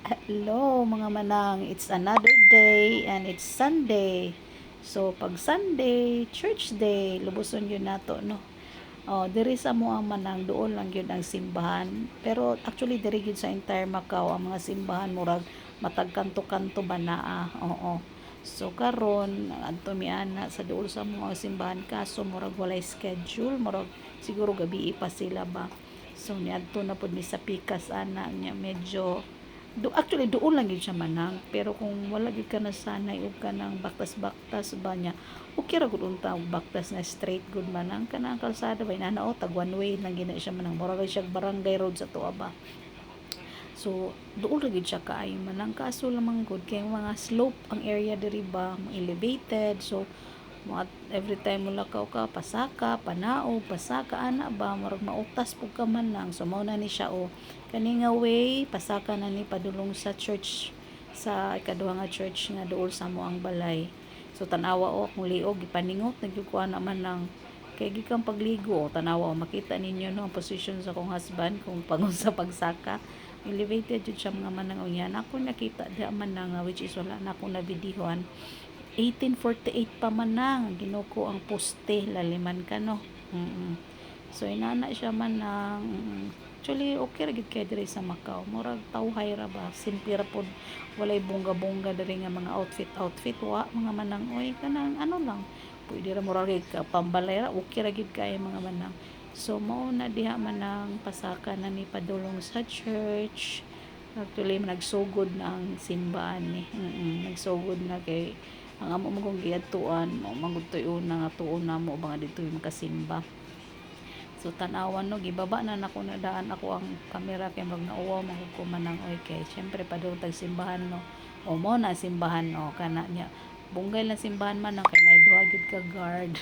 Hello mga manang, it's another day and it's Sunday. So pag Sunday, church day, lubuson yun nato no. Oh, diri sa mo ang manang doon lang yun ang simbahan. Pero actually diri gyud sa entire Macau ang mga simbahan murag matag kanto-kanto ba naa. Oo. So karon adto mi ana sa duol sa mo ang simbahan kaso murag walay schedule, murag siguro gabi pa sila ba. So niadto na pud mi sa pikas ana nya medyo actually doon lang yun siya manang pero kung wala gyud ka na sanay og kanang baktas-baktas ba niya okay ra gud unta og baktas na straight good manang kanang kalsada ba inanao tag one way lang gina siya manang mura siya barangay road sa tuwa ba. So doon ra gyud siya kaayo manang kaso lamang good kay mga slope ang area diri ba mo elevated so mo every time mo lakaw ka pasaka panao pasaka ana ba murag mautas pug ka man lang so mao na ni siya o kani nga way pasaka na ni padulong sa church sa ikaduha nga church nga duol sa mo ang balay. So tanawa o akong liog gipaningot nagyukuan naman ng kay gikang pagligo o tanawa o makita ninyo no ang position sa akong husband kung pangon sa pagsaka elevated jud siya mga manang uyan ako nakita di man nga which is wala na akong na videohan 1848 pa man nang ginuko ang poste laliman ka no. So inana siya man nang actually okay ra gid kay diri sa Macau murag tawhay ra ba simple ra pod walay bongga-bongga diri nga mga outfit wa mga manang oy kanang ano lang pwede ra murag ka pambalay ra okay ra gid kay mga manang. So mao na diha man nang pasaka na ni padulong sa church. Actually nagsugod na ang simbahan ni nagsugod na kay ang amo mo kong giadtuan mo mangutoy una nga tuon na mo mga dito yung makasimba. So tanawan no gibaba na nako na daan ako ang kamera kay mag nauwaw man ko manang oy kay syempre padung tag simbahan no. O mo na simbahan no kana nya bunggay lang simbahan man no kay nay duha gyud ka guard.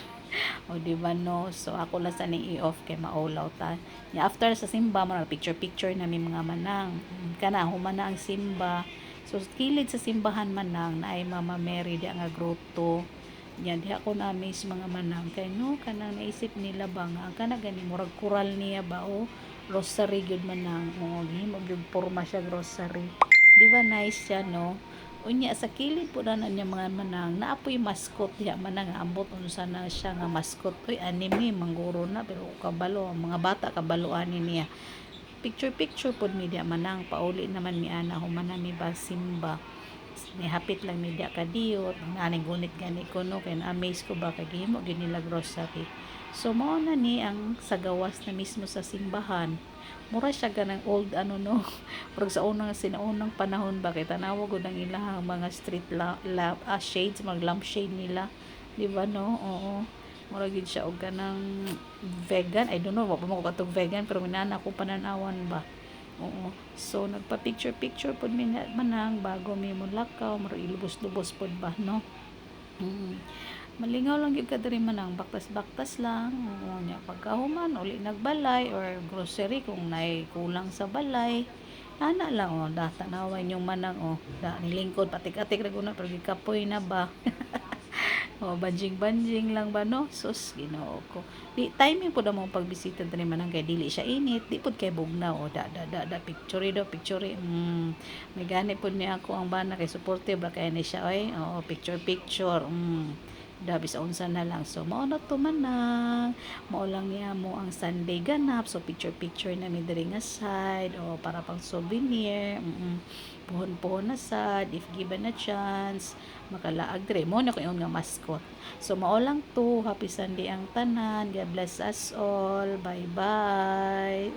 O di ba no so ako lang sa ni i-off kay maulaw ta nya after sa simba man picture na mi mga manang kana human na ang simba. So kilid sa simbahan man nang naay Mama Mary di nga grotto. Yan di ako na amaze mga manang kay no kanang naisip nila ba nga kana gani murag kural niya ba o rosary gyud man nang o gihimo gyud porma siya grocery. Di ba nice siya no? Unya sa kilid po na niya mga manang naapoy mascot diha manang ambot unsa na siya nga mascot oy anime mangguro na pero kabalo mga bata kabaloan niya picture pod media manang pauli naman mi ana human na mi ba simba ni hapit lang media kadiyot naning gunit gani ko no kay amaze ko ba kay gihimo gyud nila grocery. So mao na ni ang sagawas na mismo sa simbahan mura siya ganang old ano no murag sa unang sinaunang panahon ba kay tanawa gud ang ilahang mga street shades mag lamp shade nila di ba no oo mura gid siya og kanang vegan I don't know wa pa mo ko katong vegan pero minana ko pananawan ba oo so nagpa-picture pod mi manang bago mi mulakaw mura ilubos-lubos pod ba no malingaw lang gyud ka diri manang baktas-baktas lang oo nya pagkahuman uli nagbalay or grocery kung nay kulang sa balay ana lang oh da tanaway yung manang oh da nilingkod patik-atik ra guna pero gikapoy na ba. Oh, banjing-banjing lang ba no? Sus, Ginoo ko. Di timing po na mo pagbisita diri man kay dili siya init, di pud kay bugnaw o da picture do picture. May gani pud ni ako ang bana kay supportive ra kay ni siya oy. Oo, picture. Da bisa unsa na lang. So mao na to man na. Mao lang niya mo ang Sunday ganap. So picture na mi diri nga side o para pang souvenir. Puhon-puhon na sad if given a chance makalaag dire mo na ko yung nga mascot. So mao lang to happy Sunday ang tanan, God bless us all, bye bye.